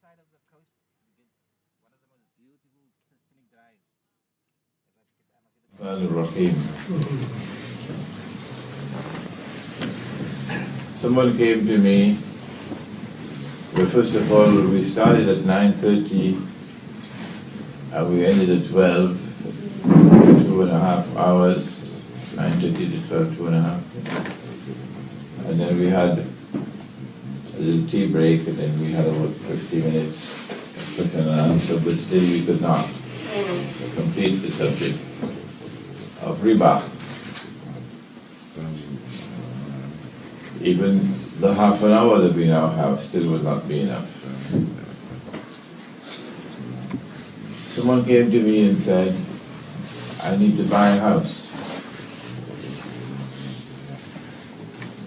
side of the coast, you get one of the most beautiful scenic drives. Rahim. Someone came to me. Well, first of all, we started at 9:30 and we ended at 12, 2.5 hours, 9:30 to 12, 2.5. And then we had a little tea break, and then we had about 50 minutes question and answer, but still we could not complete the subject of RIBA. Even the half an hour that we now have still would not be enough. Someone came to me and said, I need to buy a house.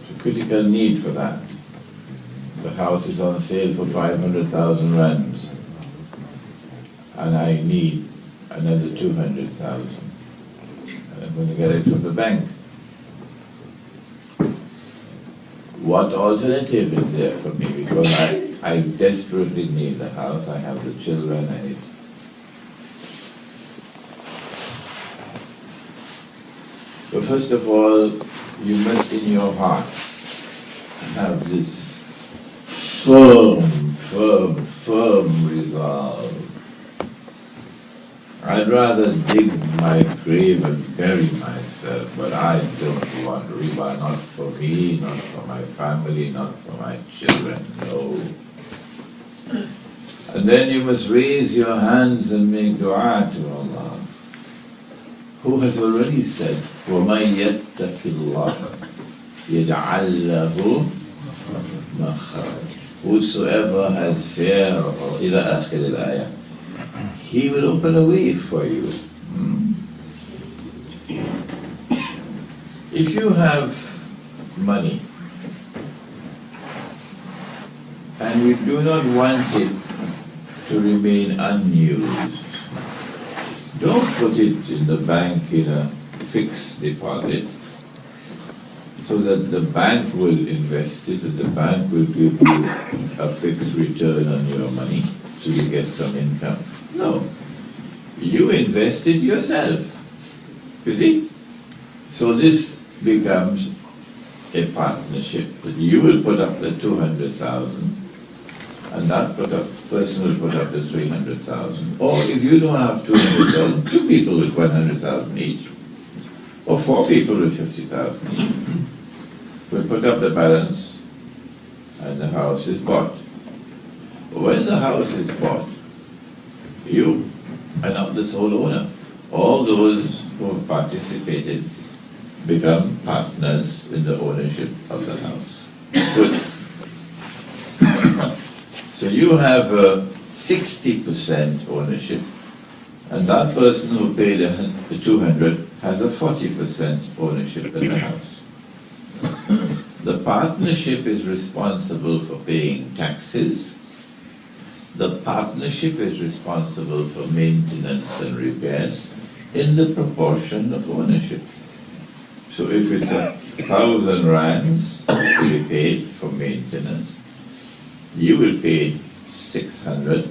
It's a critical need for that. The house is on sale for 500,000 rands, and I need another 200,000. And I'm going to get it from the bank. What alternative is there for me? Because I desperately need the house. I have the children. I need. But first of all, you must in your heart have this firm resolve. I'd rather dig my grave and bury myself, but I don't want RIBA, not for me, not for my family, not for my children, no. And then you must raise your hands and make dua to Allah, who has already said, وَمَنْ يَتَّقِ اللَّهَ يَجْعَلْ لَهُ مَخْرَجًا. Whosoever has fear of Allah, إِلَى آخِرِ الْآيَةِ, He will open a way for you. If you have money and you do not want it to remain unused, don't put it in the bank in a fixed deposit so that the bank will invest it and the bank will give you a fixed return on your money so you get some income. No. You invest it yourself. You see? So this becomes a partnership that you will put up the 200,000 and that person will put up the 300,000. Or if you don't have 200,000, 2 people with 100,000 each. Or 4 people with 50,000 each. Will put up the balance and the house is bought. When the house is bought, you are not the sole owner. All those who have participated become partners in the ownership of the house. Good. So you have 60% ownership, and that person who paid the 200 has a 40% ownership in the house. The partnership is responsible for paying taxes. The partnership is responsible for maintenance and repairs in the proportion of ownership. So if it's 1,000 rands to be paid for maintenance, you will pay 600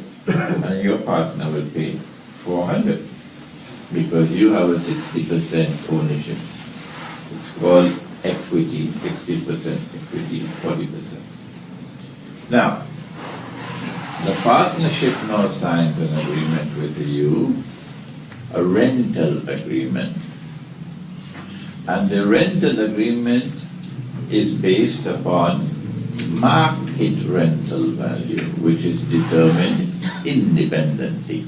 and your partner will pay 400 because you have a 60% ownership. It's called equity, 60% equity, 40%. Now, the partnership now signs an agreement with you, a rental agreement. And the rental agreement is based upon market rental value, which is determined independently.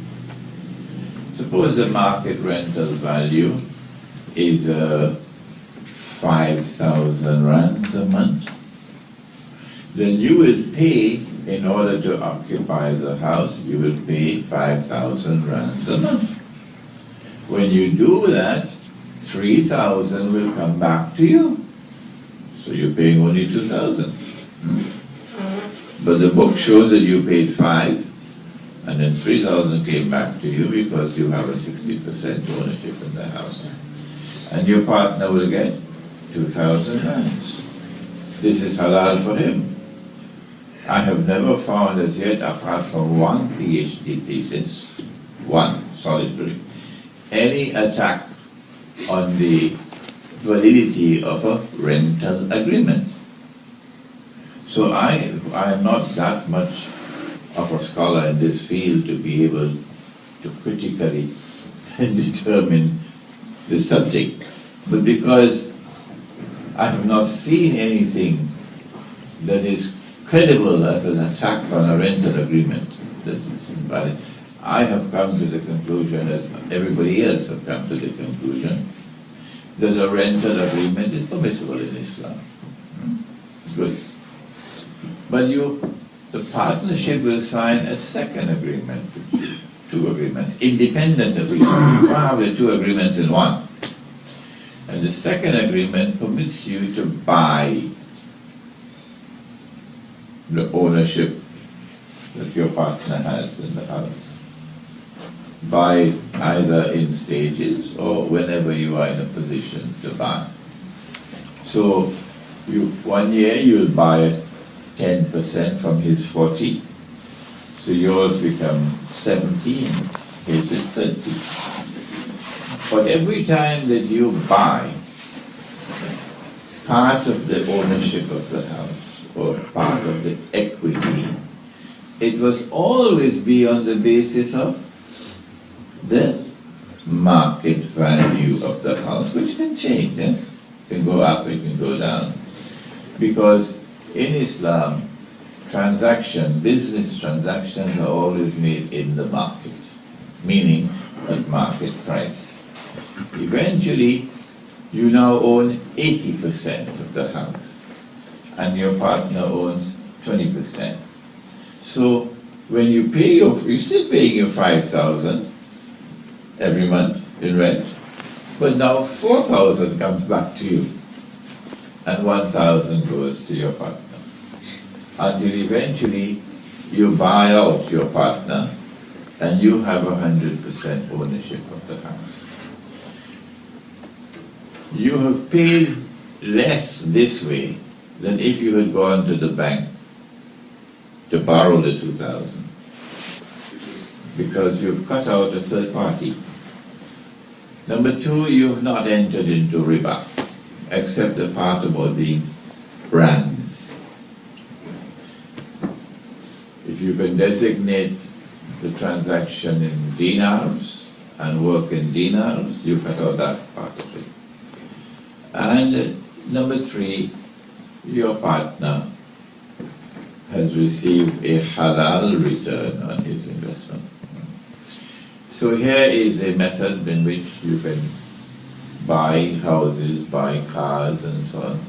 Suppose the market rental value is 5,000 rands a month. Then you will pay, in order to occupy the house, you will pay 5,000 rands a month. When you do that, 3,000 will come back to you. So you're paying only 2,000. But the book shows that you paid 5, and then 3,000 came back to you because you have a 60% ownership in the house. And your partner will get 2,000 rands. This is halal for him. I have never found as yet, apart from one PhD thesis, one solitary, any attack on the validity of a rental agreement. So I am not that much of a scholar in this field to be able to critically determine the subject. But because I have not seen anything that is credible as an attack on a rental agreement that is invalid, I have come to the conclusion, as everybody else have come to the conclusion, that a rental agreement is permissible in Islam. Good. But the partnership will sign a second agreement, two agreements, independent of each other. You can't have the two agreements in one. And the second agreement permits you to buy the ownership that your partner has in the house. Buy either in stages or whenever you are in a position to buy. So 1 year you'll buy 10% from his 40. So yours become 17, his is 30. But every time that you buy part of the ownership of the house or part of the equity, it must always be on the basis of the market value of the house, which can change, yes? It can go up, it can go down. Because in Islam, business transactions are always made in the market, meaning at market price. Eventually, you now own 80% of the house, and your partner owns 20%. So when you pay you're still paying your 5,000 every month in rent, but now 4,000 comes back to you, and 1,000 goes to your partner. Until eventually you buy out your partner and you have 100% ownership of the house. You have paid less this way than if you had gone to the bank to borrow the 2,000, because you've cut out a third party. Number two, you have not entered into RIBA, except the part about the brands. If you can designate the transaction in dinars and work in dinars, you cut out that part of it. And number three, your partner has received a halal return on his investment. So here is a method in which you can buy houses, buy cars and so on,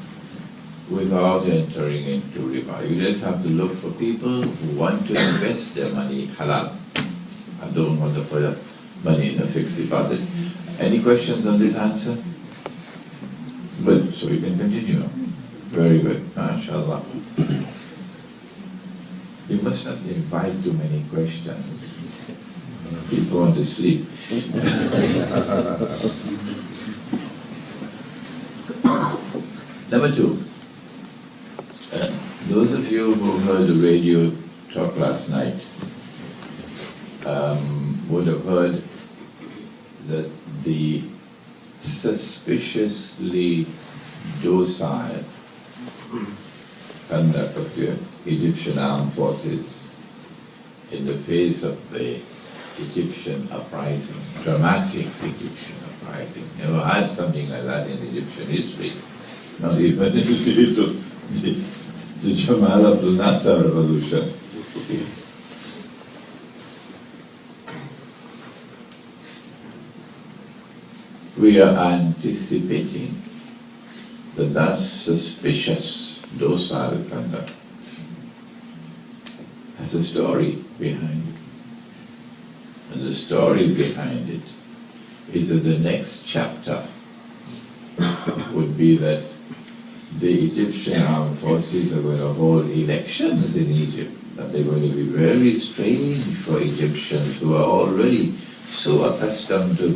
without entering into RIBA. You just have to look for people who want to invest their money halal. I don't want to put the money in a fixed deposit. Any questions on this answer? Good, so we can continue. Very good, mashallah. You must not invite too many questions. People want to sleep. Number two. Those of you who heard the radio talk last night would have heard that the suspiciously docile conduct of the Egyptian armed forces in the face of the Egyptian uprising, dramatic Egyptian uprising. Never had something like that in Egyptian history. Not even in the days of the Jamal Abdel Nasser revolution. We are anticipating that suspicious, docile conduct has a story behind it. And the story behind it is that the next chapter would be that the Egyptian armed forces are going to hold elections in Egypt, that they're going to be very strange for Egyptians who are already so accustomed to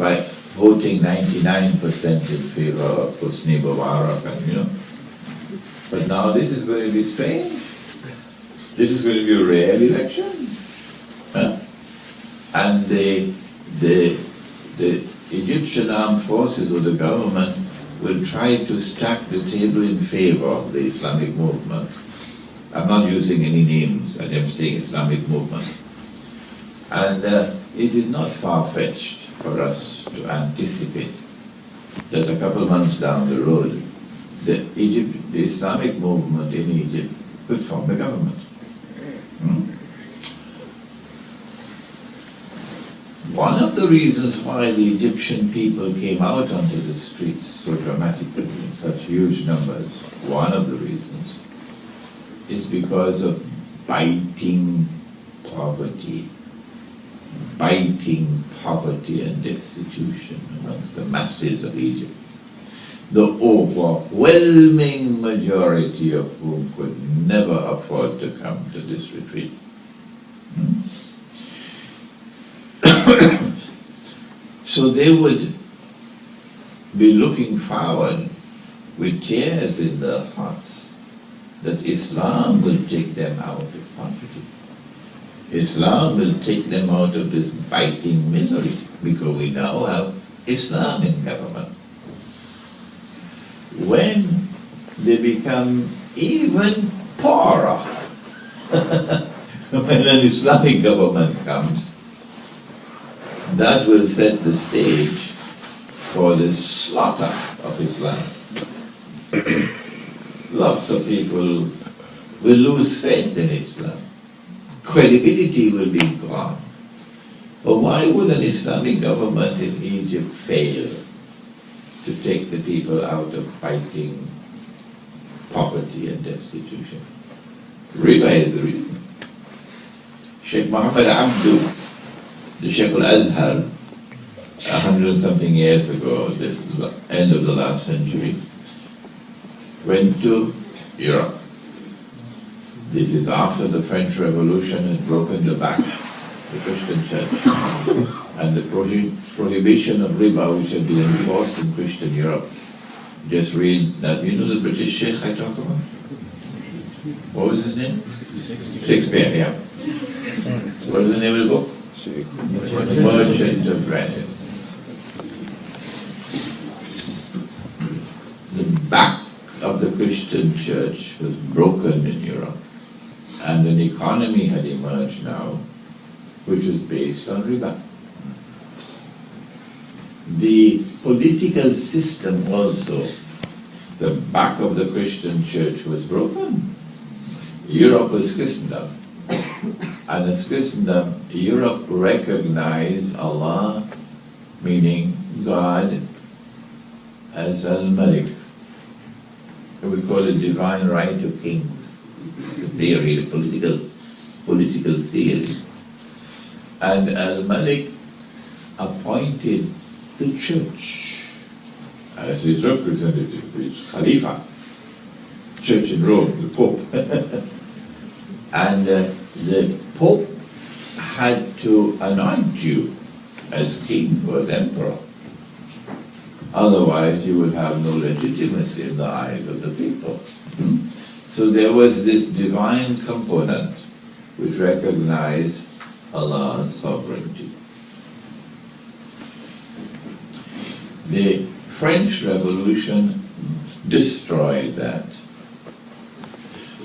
voting 99% in favor of Hosni Mubarak, and But now this is going to be strange. this is going to be a rare election. Huh? And the Egyptian armed forces or the government will try to stack the table in favor of the Islamic movement. I'm not using any names, I am saying Islamic movement. And it is not far-fetched for us to anticipate that a couple of months down the road, the Islamic movement in Egypt could form the government. One of the reasons why the Egyptian people came out onto the streets so dramatically in such huge numbers, one of the reasons, is because of biting poverty and destitution amongst the masses of Egypt, the overwhelming majority of whom could never afford to come to this retreat. So they would be looking forward with tears in their hearts that Islam will take them out of poverty. Islam will take them out of this biting misery, because we now have Islam in government. When they become even poorer, when an Islamic government comes, that will set the stage for the slaughter of Islam. Lots of people will lose faith in Islam. Credibility will be gone. But why would an Islamic government in Egypt fail to take the people out of fighting poverty and destitution? RIBA is the reason. Sheikh Muhammad Abdu, the Sheikh al-Azhar, 100 and something years ago, the end of the last century, went to Europe. This is after the French Revolution had broken the back of the Christian church, and the prohibition of RIBA, which had been enforced in Christian Europe. Just read that. You know the British Sheikh I talk about? What was his name? Shakespeare, yeah. What was the name of the book? Merchant of Venice. The back of the Christian church was broken in Europe, and an economy had emerged now which was based on RIBA. The political system also, the back of the Christian church was broken. Europe was Christendom. And as Christendom, Europe recognized Allah, meaning God, as Al-Malik. We call it divine right of kings. The theory, the political theory. And Al-Malik appointed the church as his representative, his Khalifa, church in Rome, the Pope. And the Pope had to anoint you as king or as emperor. Otherwise you would have no legitimacy in the eyes of the people. So there was this divine component which recognized Allah's sovereignty. The French Revolution destroyed that,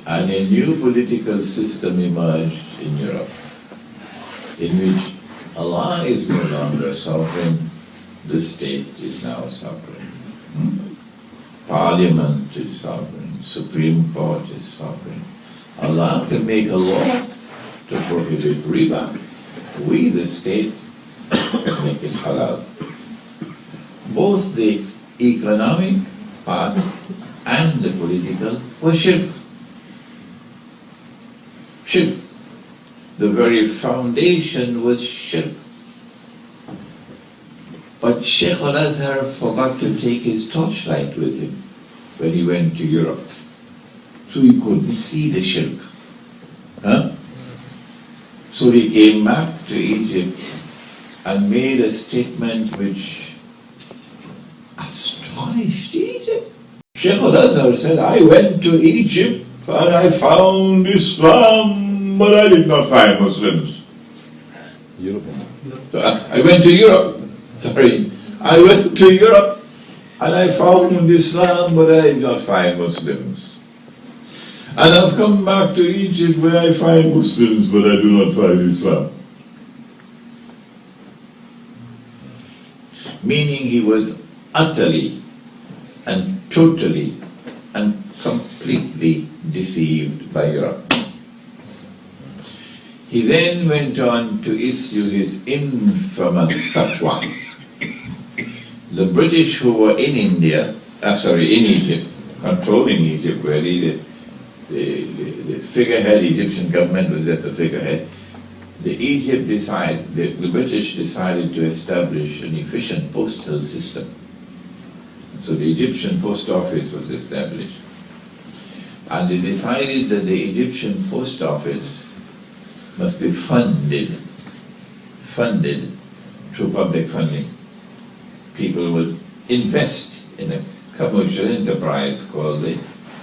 and a new political system emerged in Europe, in which Allah is no longer sovereign, the state is now sovereign. Parliament is sovereign, Supreme Court is sovereign. Allah can make a law to prohibit RIBA. We, the state, make it halal. Both the economic part and the political was shirk. Shirk. The very foundation was shirk. But Sheikh al-Azhar forgot to take his torchlight with him when he went to Europe. So he couldn't see the shirk. So he came back to Egypt and made a statement which astonished Egypt. Sheikh al-Azhar said, I went to Egypt and I found Islam, but I did not find Muslims. Europe. So I went to Europe. Sorry, I went to Europe and I found Islam, but I did not find Muslims. And I've come back to Egypt where I find Muslims, but I do not find Islam. Meaning he was utterly and totally and completely deceived by Europe. He then went on to issue his infamous fatwa. The British who were in in Egypt, controlling Egypt, really, the figurehead, Egyptian government was at the figurehead. The British decided to establish an efficient postal system. So the Egyptian post office was established. And they decided that the Egyptian post office must be funded through public funding. People would invest in a commercial enterprise called the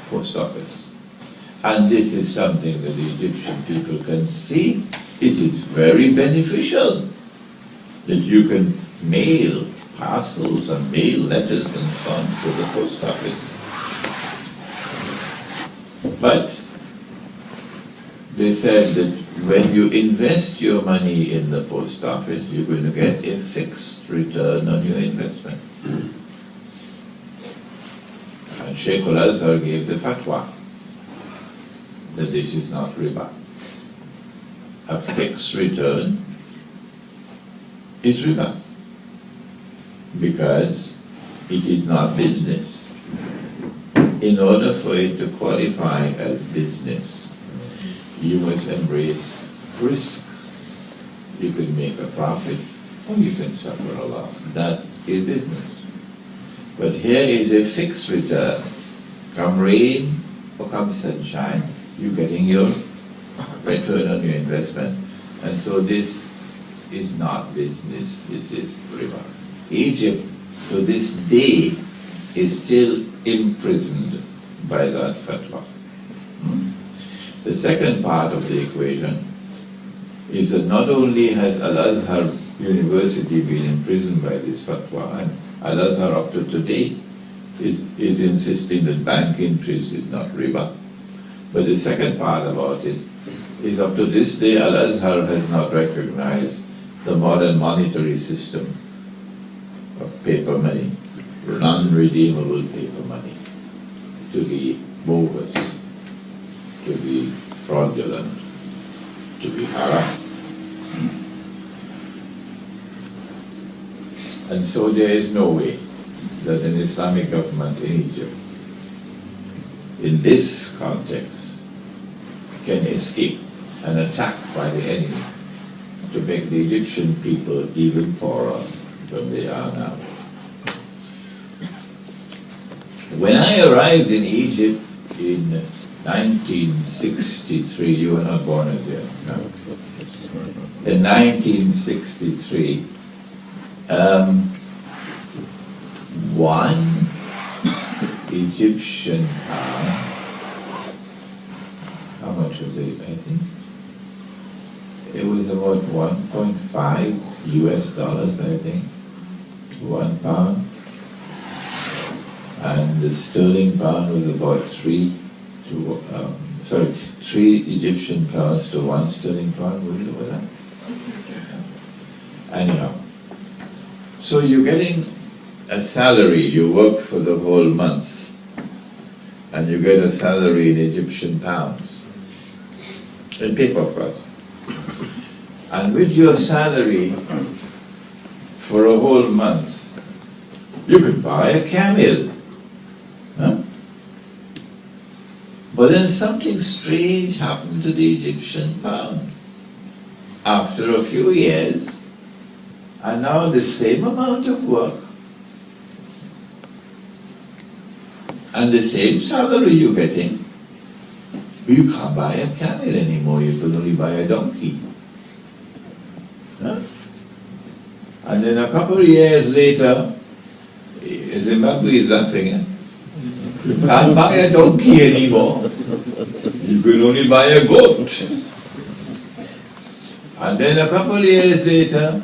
post office. And this is something that the Egyptian people can see. It is very beneficial that you can mail parcels and mail letters and so on to the post office. But they said that when you invest your money in the post office, you're going to get a fixed return on your investment. And Sheikh Al-Azhar gave the fatwa that this is not RIBA. A fixed return is RIBA because it is not business. In order for it to qualify as business, you must embrace risk. You can make a profit or you can suffer a loss. That is business. But here is a fixed return. Come rain or come sunshine, you're getting your return on your investment. And so this is not business, this is RIBA. Egypt, to this day, is still imprisoned by that fatwa. The second part of the equation is that not only has Al-Azhar University been imprisoned by this fatwa, and Al-Azhar up to today is insisting that bank interest is not RIBA, but the second part about it is up to this day Al-Azhar has not recognized the modern monetary system of paper money, non-redeemable paper money, to be bogus, to be fraudulent, to be haram. And so there is no way that an Islamic government in Egypt, in this context, can escape an attack by the enemy to make the Egyptian people even poorer than they are now. When I arrived in Egypt in 1963, you were not born as yet, no? In 1963, one Egyptian pound, how much was it, I think? It was about 1.5 US dollars, I think, 1 pound. And the sterling pound was about 3 Egyptian pounds to 1 sterling pound, was it over that? Anyhow, so you're getting a salary, you work for the whole month, and you get a salary in Egyptian pounds, in paper of course. And with your salary for a whole month, you could buy a camel. Huh? But then something strange happened to the Egyptian pound. After a few years, and now the same amount of work, and the same salary you're getting, you can't buy a camel anymore, you can only buy a donkey. Huh? And then a couple of years later, Zimbabwe is laughing, eh? You can't buy a donkey anymore. You can only buy a goat. And then a couple of years later,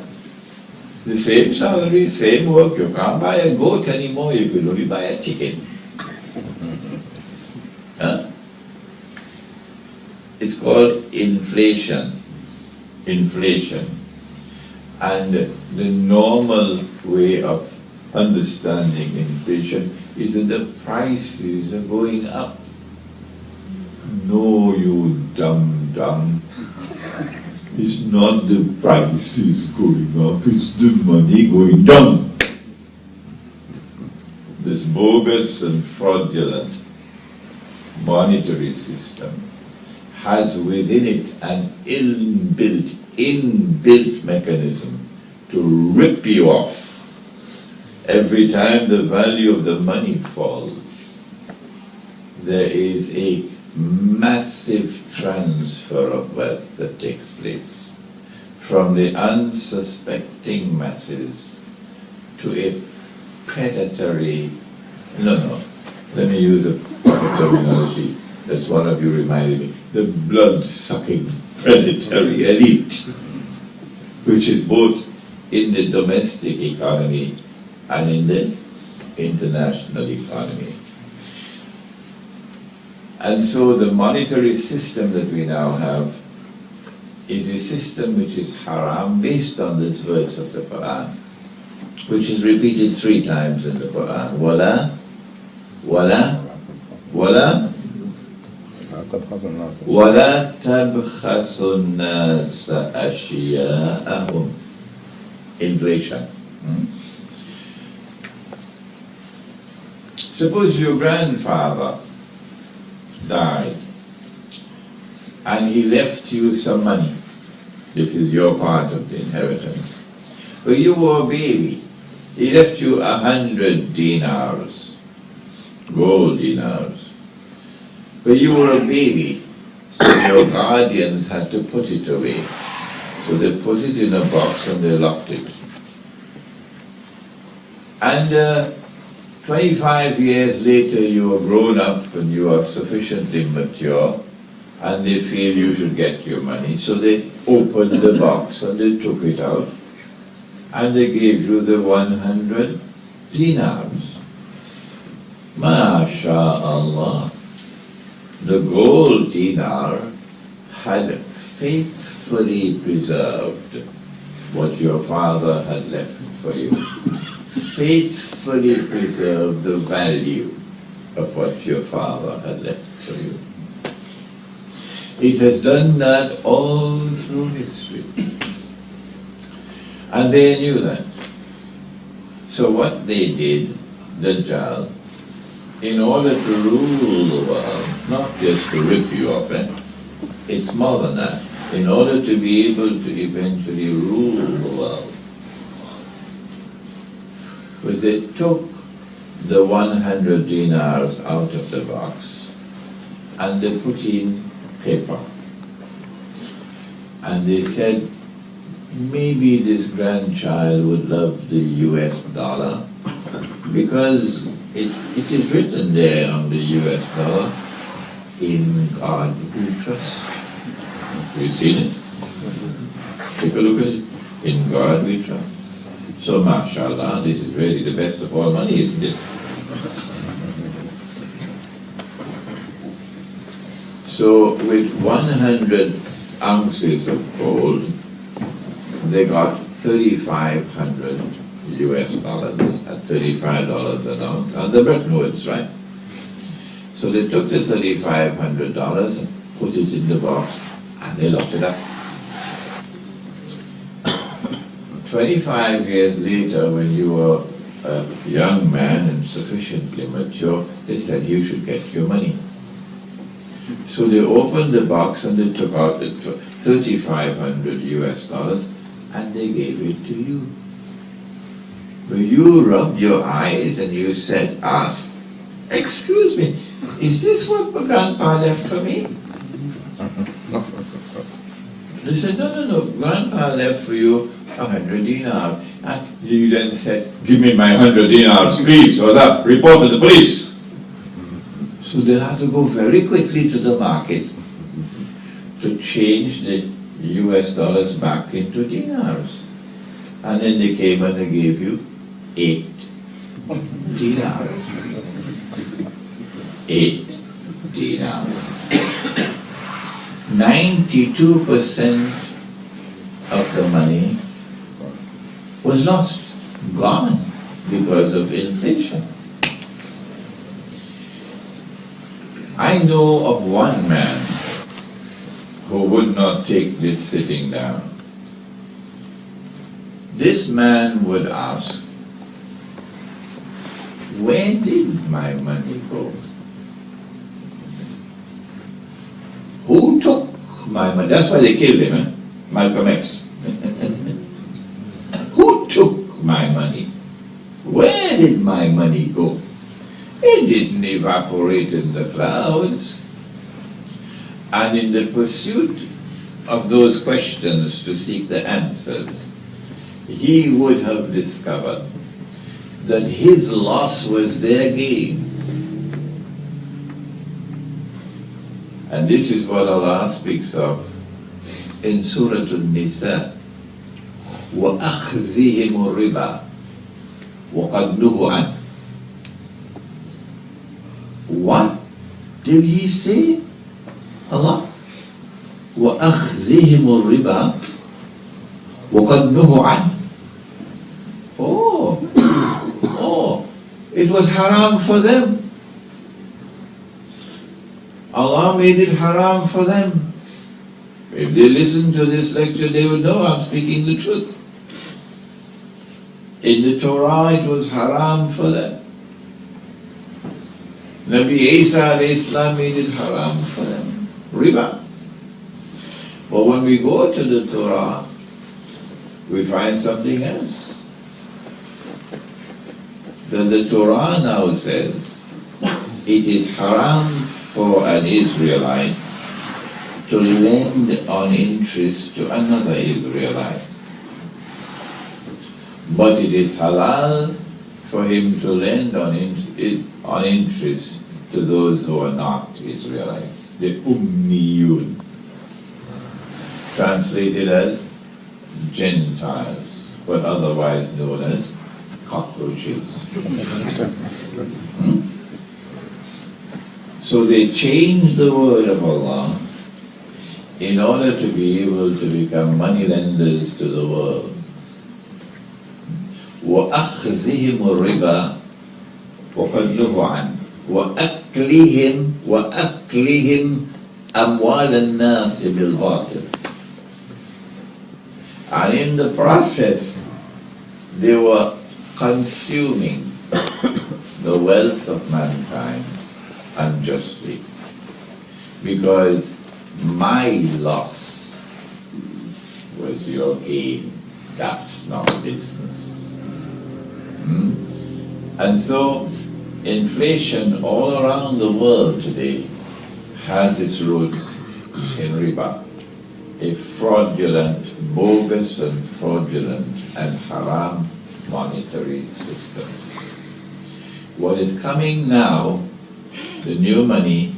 the same salary, same work, you can't buy a goat anymore, you can only buy a chicken. Huh? It's called inflation. Inflation. And the normal way of understanding inflation is that the prices are going up. No, you dumb. It's not the prices going up, it's the money going down. This bogus and fraudulent monetary system has within it an inbuilt mechanism to rip you off every time the value of the money falls. There is a massive transfer of wealth that takes place from the unsuspecting masses to a predatory, let me use a proper terminology, that's one of you reminded me, the blood-sucking predatory elite, which is both in the domestic economy and in the international economy. And so the monetary system that we now have is a system which is haram based on this verse of the Quran, which is repeated 3 times in the Quran. Wala, wala, wala, wala tabkhasun nasa ashiya'ahum. Inflation. Suppose your grandfather died and he left you some money. This is your part of the inheritance. But you were a baby. He left you 100 dinars, gold dinars. But you were a baby, so your guardians had to put it away. So they put it in a box and they locked it. And 25 years later, you are grown up and you are sufficiently mature, and they feel you should get your money. So they opened the box and they took it out, and they gave you the 100 dinars. MashaAllah. The gold dinar had faithfully preserved what your father had left for you. Faithfully preserve the value of what your father had left for you. It has done that all through history. And they knew that. So what they did, Dajjal, in order to rule the world, not just to rip you off, it's more than that, in order to be able to eventually rule the world, was they took the 100 dinars out of the box and they put in paper. And they said, maybe this grandchild would love the US dollar because it is written there on the US dollar, in God we trust. Have you seen it? Take a look at it. In God we trust. So, mashallah, this is really the best of all money, isn't it? So, with 100 ounces of gold, they got 3,500 US dollars at $35 an ounce, and the Bretton Woods, right? So they took the $3,500 and put it in the box, and they locked it up. 25 years later, when you were a young man and sufficiently mature, they said you should get your money. So they opened the box and they took out the 3,500 US dollars and they gave it to you. But you rubbed your eyes and you said, excuse me, is this what my grandpa left for me? They said, no, grandpa left for you 100 dinars. And you then said, give me my 100 dinars, please, or that, report to the police. So they had to go very quickly to the market to change the US dollars back into dinars. And then they came and they gave you 8 dinars. 8 dinars. 92% of the money was lost, gone, because of inflation. I know of one man who would not take this sitting down. This man would ask, where did my money go? Who took my money? That's why they killed him, eh? Malcolm X. Who took my money? Where did my money go? It didn't evaporate in the clouds. And in the pursuit of those questions to seek the answers, he would have discovered that his loss was their gain. And this is what Allah speaks of in Surah An-Nisa. وَأَخْذِهِمُ الرِّبَا وَقَدْ نُهُوا عَنْهُ. What did he say? Allah? وَأَخْذِهِمُ الرِّبَا وَقَدْ نُهُوا عَنْهُ. Oh, it was haram for them. Allah made it haram for them. If they listen to this lecture, they would know I'm speaking the truth. In the Torah, it was haram for them. Nabi Isa alayhi salam made it haram for them. Riba. But when we go to the Torah, we find something else. That the Torah now says it is haram for an Israelite to lend on interest to another Israelite. But it is halal for him to lend on interest to those who are not Israelites, the Ummiyun, translated as Gentiles, but otherwise known as cockroaches. So they changed the word of Allah in order to be able to become moneylenders to the world. وَأَخْذِهِمُ الرِّبَا وَقَدْ نُهُوا عَنْهُ وَأَكْلِهِمْ أَمْوَالَ النَّاسِ بِالْبَاطِلِ. And in the process, they were consuming the wealth of mankind unjustly. Because my loss was your gain. That's not business. And so, inflation all around the world today has its roots in riba, a fraudulent, bogus and fraudulent and haram monetary system. What is coming now, the new money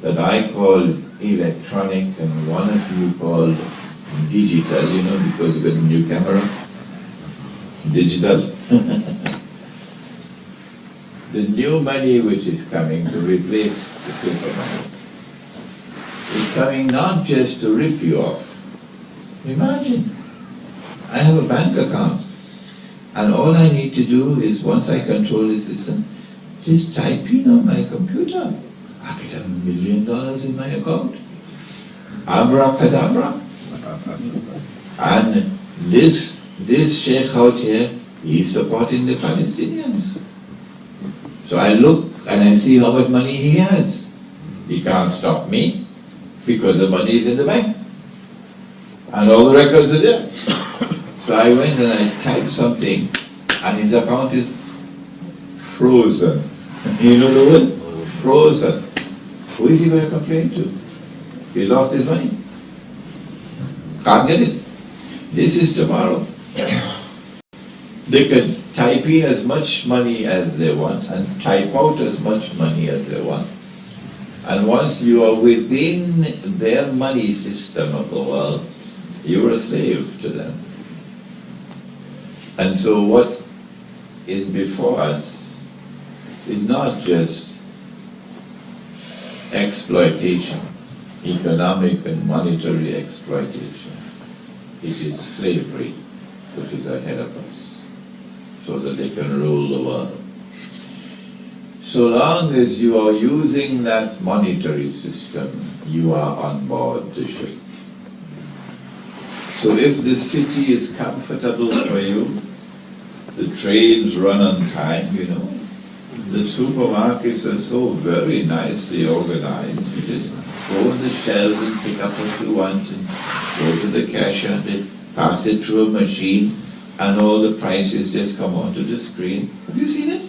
that I call electronic and one of you called digital, because you've got a new camera, digital. The new money which is coming to replace the paper money is coming not just to rip you off. Imagine, I have a bank account and all I need to do is, once I control the system, just type in on my computer. I get $1 million in my account. Abracadabra. And this sheikh out here, he's supporting the Palestinians. So I look and I see how much money he has. He can't stop me because the money is in the bank. And all the records are there. So I went and I typed something and his account is frozen. You know the word? Frozen. Who is he going to complain to? He lost his money. Can't get it. This is tomorrow. They can type in as much money as they want and type out as much money as they want. And once you are within their money system of the world, you are a slave to them. And so what is before us is not just exploitation, economic and monetary exploitation. It is slavery which is ahead of us, so that they can rule the world. So long as you are using that monetary system, you are on board the ship. So if the city is comfortable for you, the trains run on time, the supermarkets are so very nicely organized. You just go on the shelves and pick up what you want and go to the cashier, they pass it through a machine, and all the prices just come onto the screen. Have you seen it?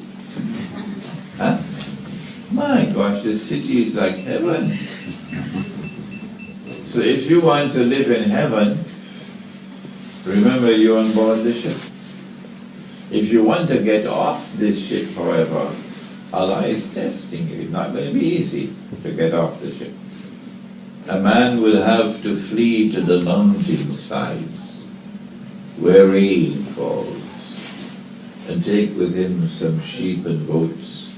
Huh? My gosh, the city is like heaven. So if you want to live in heaven, remember you're on board the ship. If you want to get off this ship, however, Allah is testing you. It's not going to be easy to get off the ship. A man will have to flee to the mountain sides where rain falls and take with him some sheep and goats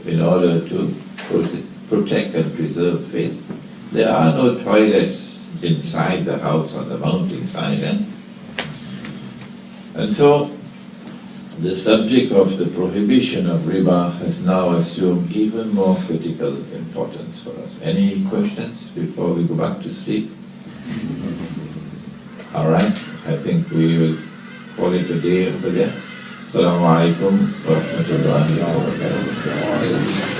in order to protect and preserve faith. There are no toilets inside the house on the mountainside. And so the subject of the prohibition of riba has now assumed even more critical importance for us. Any questions before we go back to sleep? All right, I think we will call it a day over there. Assalamu alaikum wa rahmatullahi wa barakatuh.